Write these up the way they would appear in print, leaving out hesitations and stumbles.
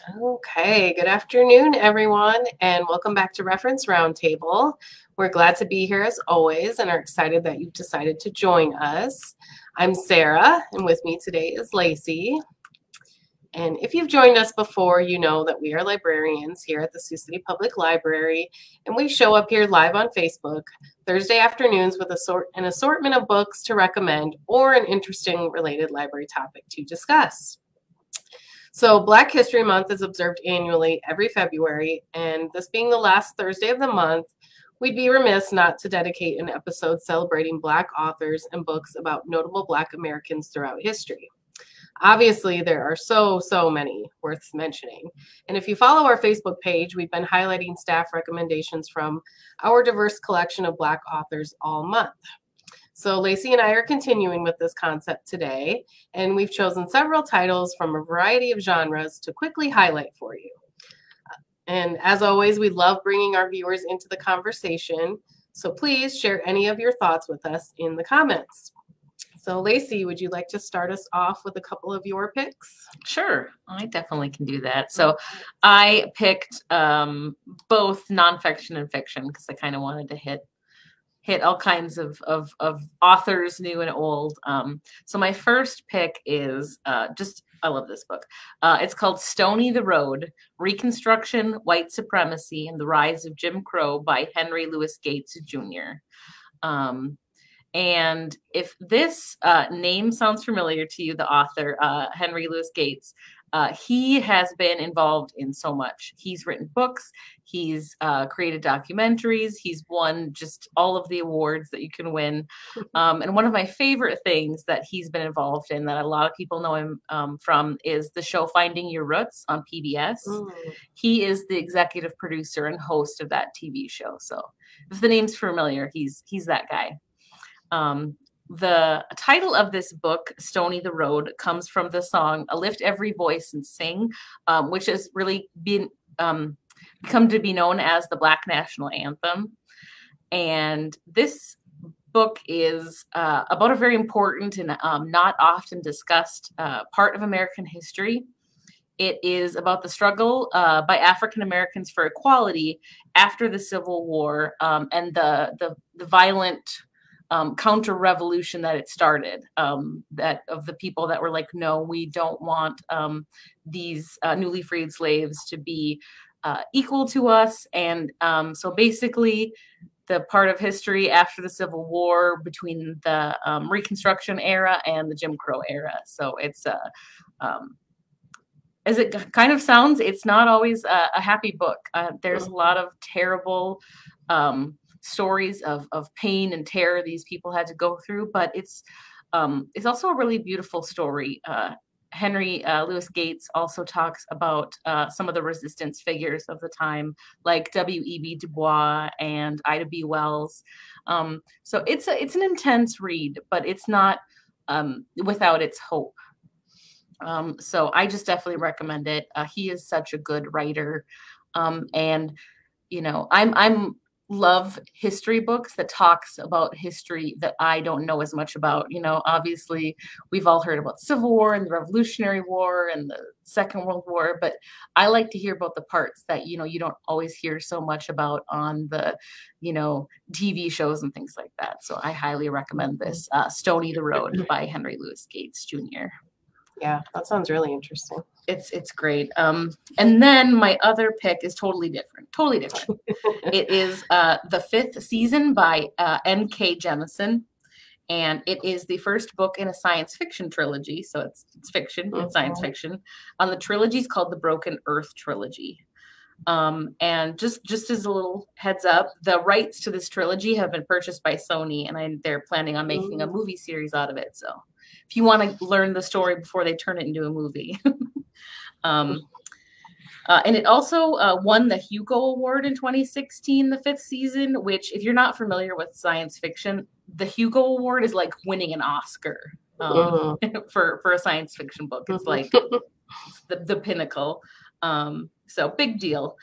Okay, good afternoon, everyone, and welcome back to Reference Roundtable. We're glad to be here as always and are excited that you've decided to join us. I'm Sarah, and with me today is Lacey. And if you've joined us before, you know that we are librarians here at the Sioux City Public Library, and we show up here live on Facebook Thursday afternoons with an assortment of books to recommend or an interesting related library topic to discuss. So Black History Month is observed annually every February, and this being the last Thursday of the month, we'd be remiss not to dedicate an episode celebrating Black authors and books about notable Black Americans throughout history. Obviously, there are so many worth mentioning. And if you follow our Facebook page, we've been highlighting staff recommendations from our diverse collection of Black authors all month. So Lacey and I are continuing with this concept today, and we've chosen several titles from a variety of genres to quickly highlight for you. And as always, we love bringing our viewers into the conversation, so please share any of your thoughts with us in the comments. So Lacey, would you like to start us off with a couple of your picks? Sure, I definitely can do that. So I picked both nonfiction and fiction because I kind of wanted to hit all kinds of authors, new and old. So my first pick is I love this book. It's called Stony the Road, Reconstruction, White Supremacy, and the Rise of Jim Crow by Henry Louis Gates, Jr. And if this name sounds familiar to you, the author, Henry Louis Gates, he has been involved in so much. He's written books, he's created documentaries, he's won just all of the awards that you can win. And one of my favorite things that he's been involved in that a lot of people know him from is the show Finding Your Roots on PBS. He is the executive producer and host of that TV show. So if the name's familiar, he's that guy. The title of this book, Stony the Road, comes from the song Lift Every Voice and Sing, which has really become to be known as the Black National Anthem. And this book is about a very important and not often discussed part of American history. It is about the struggle by African Americans for equality after the Civil War and the violent counter-revolution that it started, that of the people that were like, no, we don't want these newly freed slaves to be equal to us. And so basically the part of history after the Civil War between the Reconstruction era and the Jim Crow era. So it's as it kind of sounds, it's not always a happy book. There's a lot of terrible stories of pain and terror these people had to go through, but it's also a really beautiful story. Henry Louis Gates also talks about some of the resistance figures of the time, like W.E.B. Du Bois and Ida B. Wells. So it's an intense read, but it's not without its hope. So I just definitely recommend it. He is such a good writer, and you know, I'm love history books that talks about history that I don't know as much about. You know, obviously we've all heard about Civil War and the Revolutionary War and the Second World War, but I like to hear about the parts that, you know, you don't always hear so much about on the, you know, TV shows and things like that. So I highly recommend this, Stony the Road by Henry Louis Gates, Jr. Yeah, that sounds really interesting. It's great. And then my other pick is totally different. It is The Fifth Season by N.K. Jemisin. And it is the first book in a science fiction trilogy. So it's fiction, it's science fiction. The trilogy is called the Broken Earth Trilogy. And just as a little heads up, the rights to this trilogy have been purchased by Sony, and they're planning on making a movie series out of it. So if you want to learn the story before they turn it into a movie. And it also won the Hugo Award in 2016, the fifth season, which if you're not familiar with science fiction, the Hugo Award is like winning an Oscar for a science fiction book. It's like it's the pinnacle. So big deal.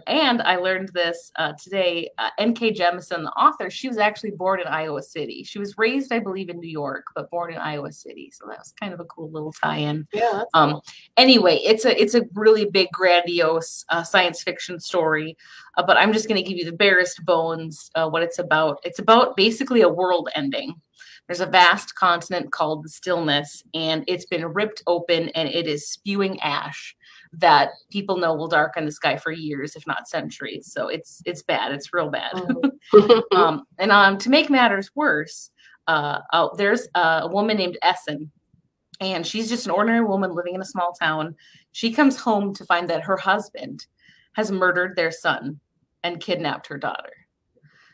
And I learned this today. N.K. Jemisin, the author, she was actually born in Iowa City. She was raised, I believe, in New York, but born in Iowa City. So that was kind of a cool little tie-in. Yeah. Cool. Anyway, it's a really big, grandiose science fiction story. But I'm just going to give you the barest bones what it's about. It's about basically a world ending. There's a vast continent called the Stillness, and it's been ripped open, and it is spewing ash that people know will darken the sky for years, if not centuries. So it's bad. It's real bad. To make matters worse, there's a woman named Essen, and she's just an ordinary woman living in a small town. She comes home to find that her husband has murdered their son and kidnapped her daughter.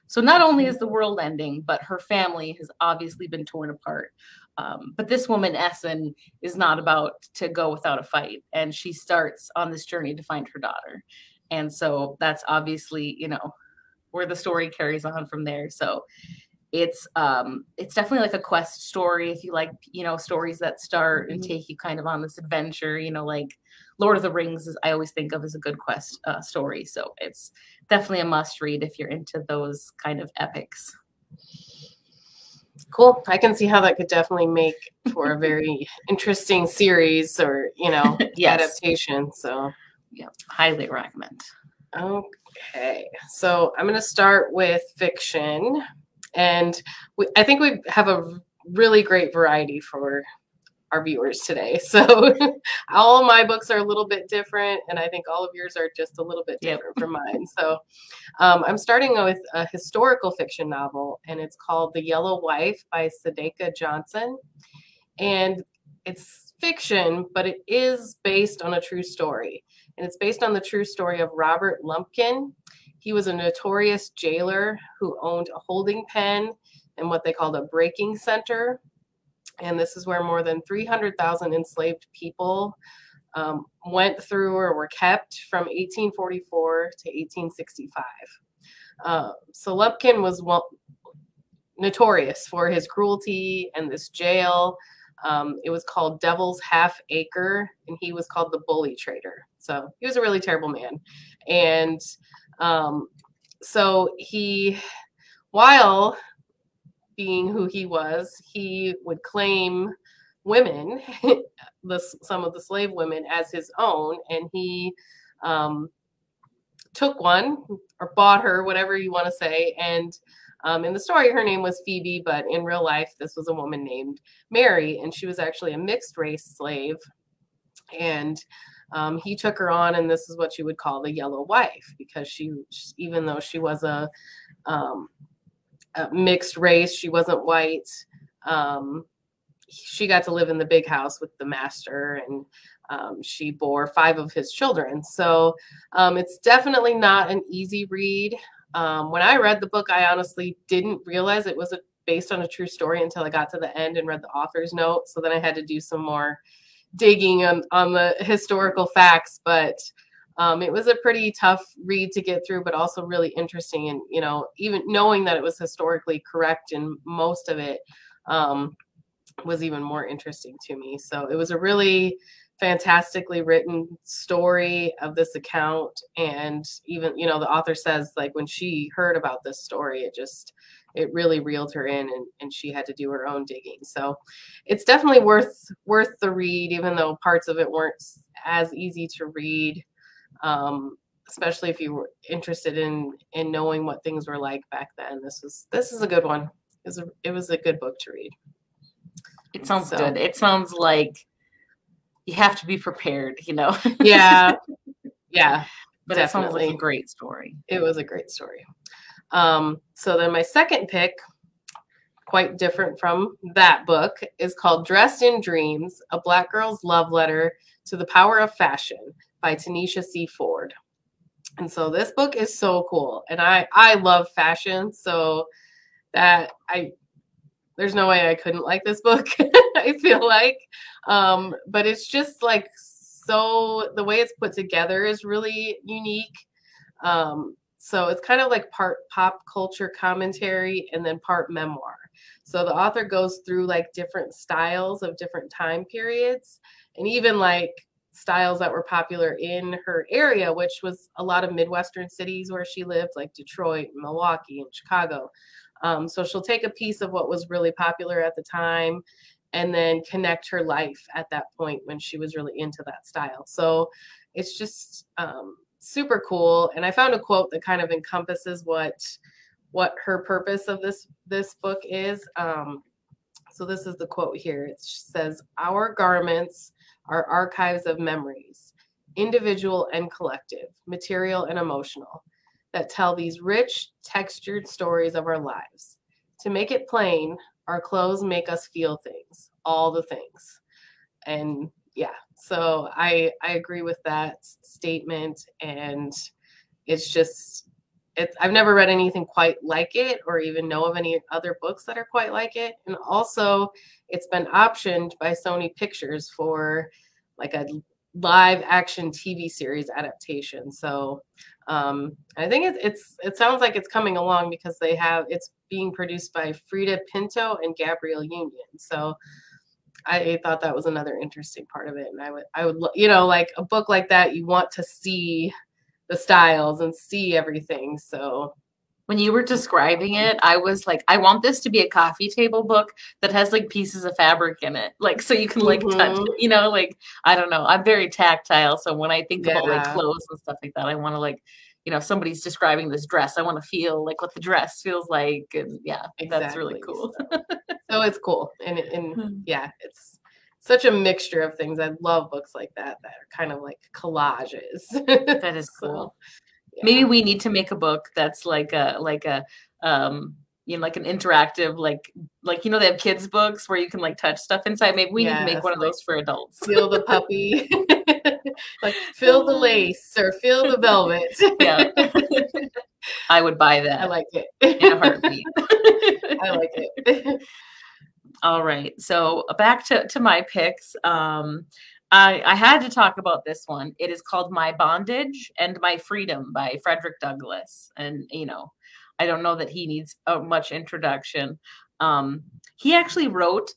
So not only is the world ending, but her family has obviously been torn apart. But this woman, Essen, is not about to go without a fight. And she starts on this journey to find her daughter. And so that's obviously, where the story carries on from there. So it's definitely like a quest story. If you like, stories that start and take you kind of on this adventure, like Lord of the Rings I always think of as a good quest story. So it's definitely a must read if you're into those kind of epics. Cool. I can see how that could definitely make for a very interesting series or, Yes. adaptation. So, yeah, highly recommend. Okay. So I'm going to start with fiction. And I think we have a really great variety for our viewers today. So all my books are a little bit different, and I think all of yours are just a little bit different from mine. So I'm starting with a historical fiction novel, and it's called The Yellow Wife by Sadika Johnson. And it's fiction, but it is based on a true story. And it's based on the true story of Robert Lumpkin. He was a notorious jailer who owned a holding pen and what they called a breaking center. And this is where more than 300,000 enslaved people went through or were kept from 1844 to 1865. So Lumpkin was notorious for his cruelty and this jail. It was called Devil's Half Acre, and he was called the Bully Trader. So he was a really terrible man. And so while being who he was, he would claim women, some of the slave women, as his own, and he took one or bought her, whatever you want to say. And in the story, her name was Phoebe, but in real life, this was a woman named Mary, and she was actually a mixed race slave. And he took her on, and this is what you would call the Yellow Wife, because even though she was a mixed race, she wasn't white. She got to live in the big house with the master, and she bore 5 of his children. So it's definitely not an easy read. When I read the book, I honestly didn't realize it was based on a true story until I got to the end and read the author's note. So then I had to do some more digging on the historical facts, but it was a pretty tough read to get through, but also really interesting. And, even knowing that it was historically correct in most of it was even more interesting to me. So it was a really fantastically written story of this account. And even, the author says, like, when she heard about this story, it really reeled her in, and she had to do her own digging. So it's definitely worth the read, even though parts of it weren't as easy to read. Especially if you were interested in knowing what things were like back then. This is a good one. It was a good book to read. It sounds good. It sounds like you have to be prepared, Yeah. Yeah. But definitely. It sounds like a great story. It was a great story. So then my second pick, quite different from that book, is called Dressed in Dreams, A Black Girl's Love Letter to the Power of Fashion by Tanisha C. Ford. And so this book is so cool. And I love fashion, so there's no way I couldn't like this book, I feel like. But it's just like, so the way it's put together is really unique. So it's kind of like part pop culture commentary and then part memoir. So the author goes through like different styles of different time periods, and even like styles that were popular in her area, which was a lot of Midwestern cities where she lived, like Detroit, Milwaukee, and Chicago. So she'll take a piece of what was really popular at the time and then connect her life at that point when she was really into that style. So it's just super cool. And I found a quote that kind of encompasses what her purpose of this book is. So this is the quote here. It says, "Our garments are archives of memories, individual and collective, material and emotional, that tell these rich, textured stories of our lives. To make it plain, our clothes make us feel things, all the things." And yeah, so I agree with that statement. And it's just, I've never read anything quite like it, or even know of any other books that are quite like it. And also, it's been optioned by Sony Pictures for like a live action TV series adaptation. So I think it sounds like it's coming along, because it's being produced by Frida Pinto and Gabrielle Union. So I thought that was another interesting part of it. And I would, like a book like that, you want to see the styles and see everything. So when you were describing it, I was like, I want this to be a coffee table book that has like pieces of fabric in it, like so you can like touch it, like I don't know. I'm very tactile, so when I think about like clothes and stuff like that, I want to like, if somebody's describing this dress, I want to feel like what the dress feels like, and yeah, exactly. That's really cool. So it's cool, and yeah, it's such a mixture of things. I love books like that are kind of like collages. That is cool. Yeah. Maybe we need to make a book that's like a like an interactive, like they have kids books where you can like touch stuff inside. Maybe we need to make one of those for adults. Feel the puppy, like feel the lace or feel the velvet. Yeah, I would buy that. I like it in a heartbeat. I like it. All right, so back to my picks. I had to talk about this one. It is called My Bondage and My Freedom by Frederick Douglass. And, I don't know that he needs much introduction. He actually wrote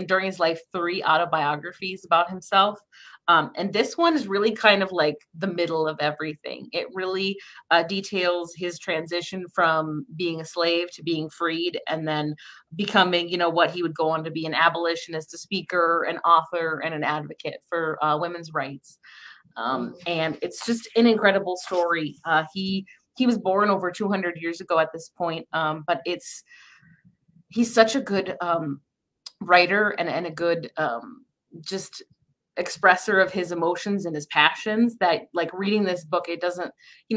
during his life 3 autobiographies about himself. And this one is really kind of like the middle of everything. It really details his transition from being a slave to being freed, and then becoming, what he would go on to be: an abolitionist, a speaker, an author, and an advocate for women's rights. And it's just an incredible story. He was born over 200 years ago at this point, but he's such a good writer and a good just expresser of his emotions and his passions, that like reading this book, it doesn't,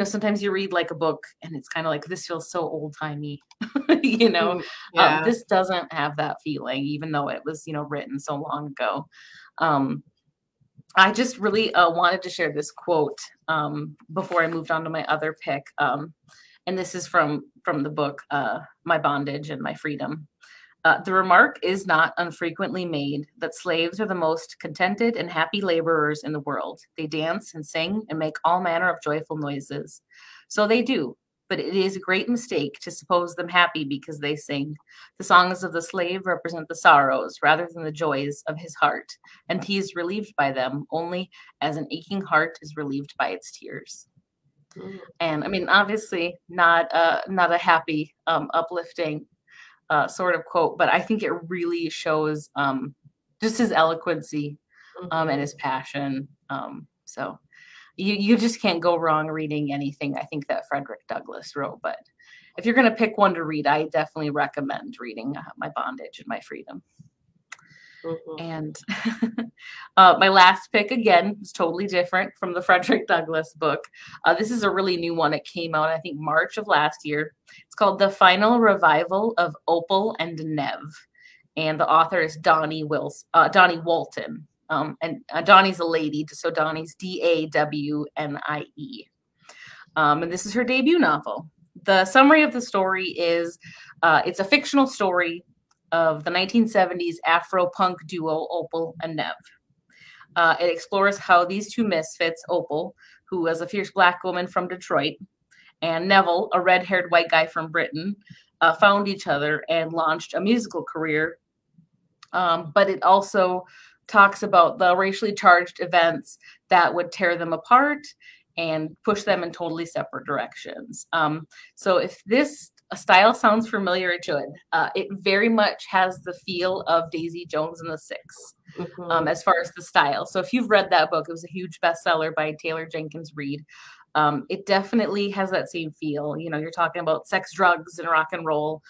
sometimes you read like a book and it's kind of like, this feels so old-timey. This doesn't have that feeling, even though it was written so long ago. I just really wanted to share this quote before I moved on to my other pick, and this is from the book My Bondage and My Freedom. The remark is not unfrequently made that slaves are the most contented and happy laborers in the world. They dance and sing and make all manner of joyful noises. So they do, but it is a great mistake to suppose them happy because they sing. The songs of the slave represent the sorrows rather than the joys of his heart, and he is relieved by them only as an aching heart is relieved by its tears. And I mean, obviously not a happy, uplifting sort of quote, but I think it really shows just his eloquency and his passion. So you just can't go wrong reading anything I think that Frederick Douglass wrote. But if you're going to pick one to read, I definitely recommend reading My Bondage and My Freedom. And my last pick, again, is totally different from the Frederick Douglass book. This is a really new one. It came out, I think, March of last year. It's called The Final Revival of Opal and Nev. And the author is Donnie Walton. And Donnie's a lady, so Donnie's Dawnie. And this is her debut novel. The summary of the story is it's a fictional story of the 1970s Afro-punk duo Opal and Nev. It explores how these two misfits, Opal, who is a fierce Black woman from Detroit, and Neville, a red-haired white guy from Britain, found each other and launched a musical career. But it also talks about the racially charged events that would tear them apart and push them in totally separate directions. So if this style sounds familiar, it should. It very much has the feel of Daisy Jones and the Six, as far as the style. So if you've read that book, it was a huge bestseller by Taylor Jenkins Reid. It definitely has that same feel. You know, you're talking about sex, drugs, and rock and roll,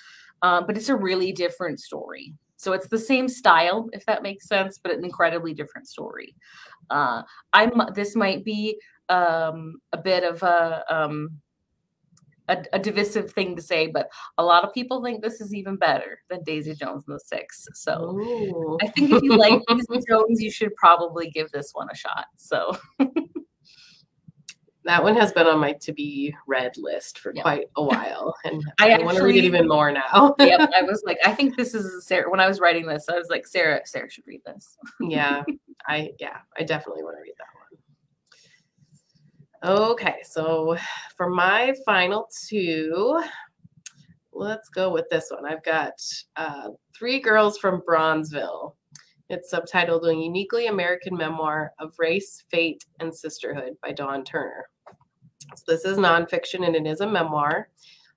but it's a really different story. So it's the same style, if that makes sense, but an incredibly different story. This might be a bit of a divisive thing to say, but a lot of people think this is even better than Daisy Jones and the Six. So Ooh. I think if you like Daisy Jones, you should probably give this one a shot. So that one has been on my to be read list for quite a while, and I want to read it even more now. Yep, I was like, I think this is Sarah. When I was writing this, I was like, Sarah should read this. Yeah, I definitely want to read that one. Okay, so for my final two, let's go with this one. I've got Three Girls from Bronzeville. It's subtitled A Uniquely American Memoir of Race, Fate, and Sisterhood by Dawn Turner. So this is nonfiction and it is a memoir.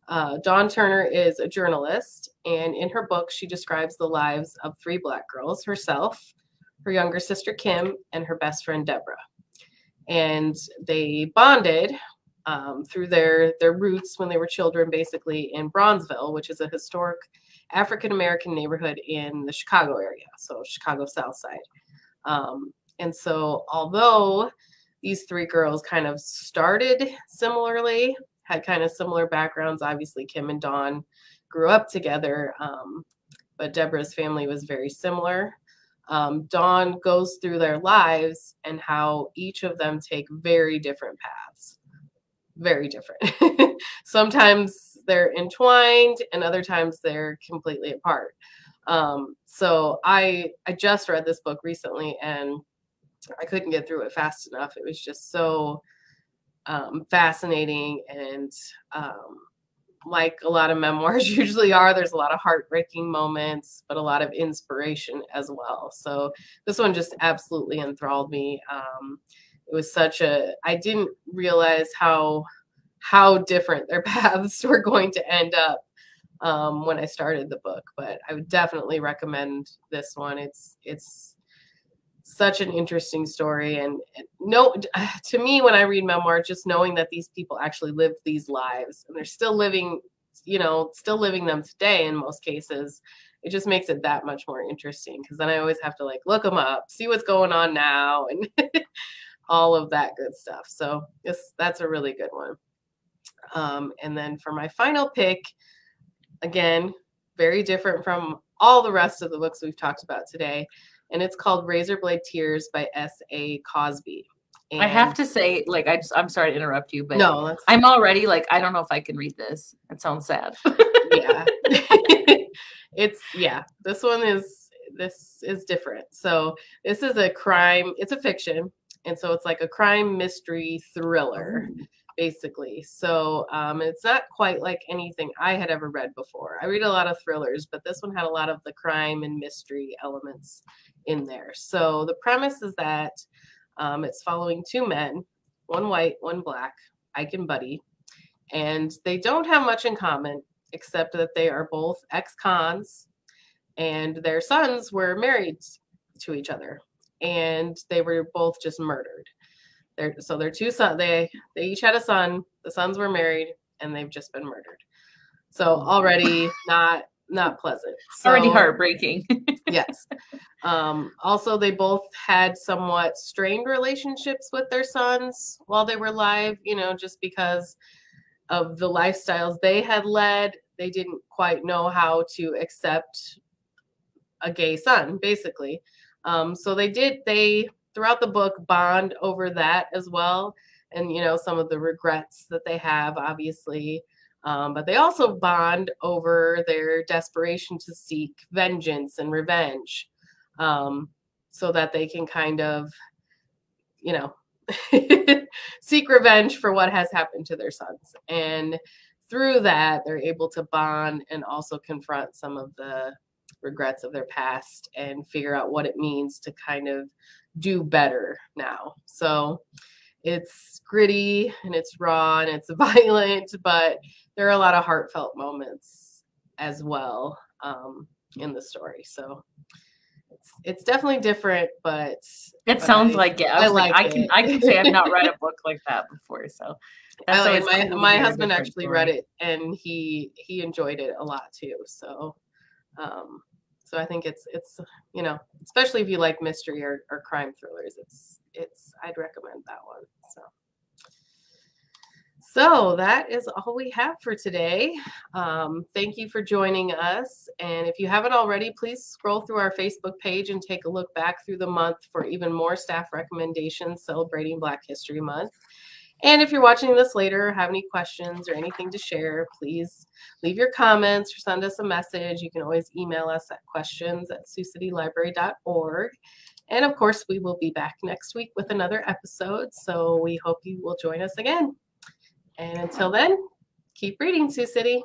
Dawn Turner is a journalist, and in her book, she describes the lives of three Black girls, herself, her younger sister Kim, and her best friend Deborah. And they bonded through their roots when they were children, basically in Bronzeville, which is a historic African-American neighborhood in the Chicago area, so Chicago South Side. And so although these three girls kind of started similarly, had kind of similar backgrounds, obviously Kim and Dawn grew up together, but Deborah's family was very similar. Dawn goes through their lives and how each of them take very different paths. Very different. Sometimes they're entwined and other times they're completely apart. So I just read this book recently and I couldn't get through it fast enough. It was just so fascinating, and like a lot of memoirs usually are, there's a lot of heartbreaking moments, but a lot of inspiration as well. So this one just absolutely enthralled me. It was I didn't realize how different their paths were going to end up when I started the book, but I would definitely recommend this one. It's such an interesting story, and to me, when I read memoir, just knowing that these people actually lived these lives and they're still living them today in most cases, it just makes it that much more interesting, because then I always have to like look them up, see what's going on now, and all of that good stuff. So that's a really good one. And then for my final pick, again, very different from all the rest of the books we've talked about today, and it's called Razorblade Tears by S.A. Cosby. And I have to say, like, I'm sorry to interrupt you, but no, I'm already like, I don't know if I can read this. It sounds sad. Yeah. This is different. So this is a crime, it's a fiction, and so it's like a crime mystery thriller, basically. So it's not quite like anything I had ever read before. I read a lot of thrillers, but this one had a lot of the crime and mystery elements in there. So the premise is that it's following two men, one white, one black, Ike and Buddy, and they don't have much in common except that they are both ex-cons, and their sons were married to each other, and they were both just murdered. Their two sons, they each had a son. The sons were married, and they've just been murdered. So already not pleasant. Already heartbreaking. Yes. Also, they both had somewhat strained relationships with their sons while they were alive, just because of the lifestyles they had led. They didn't quite know how to accept a gay son, basically. So they throughout the book bond over that as well, and some of the regrets that they have, obviously, but they also bond over their desperation to seek vengeance and revenge, so that they can kind of seek revenge for what has happened to their sons. And through that, they're able to bond and also confront some of the regrets of their past and figure out what it means to kind of do better now. So it's gritty and it's raw and it's violent, but there are a lot of heartfelt moments as well in the story. So it's definitely different, but it sounds like it. I can say I've not read a book like that before. So that's my husband actually read it and he enjoyed it a lot too. So I think it's especially if you like mystery or crime thrillers, I'd recommend that one. So that is all we have for today. Thank you for joining us. And if you haven't already, please scroll through our Facebook page and take a look back through the month for even more staff recommendations celebrating Black History Month. And if you're watching this later, have any questions or anything to share, please leave your comments or send us a message. You can always email us at questions@siouxcitylibrary.org. And of course, we will be back next week with another episode. So we hope you will join us again. And until then, keep reading, Sioux City.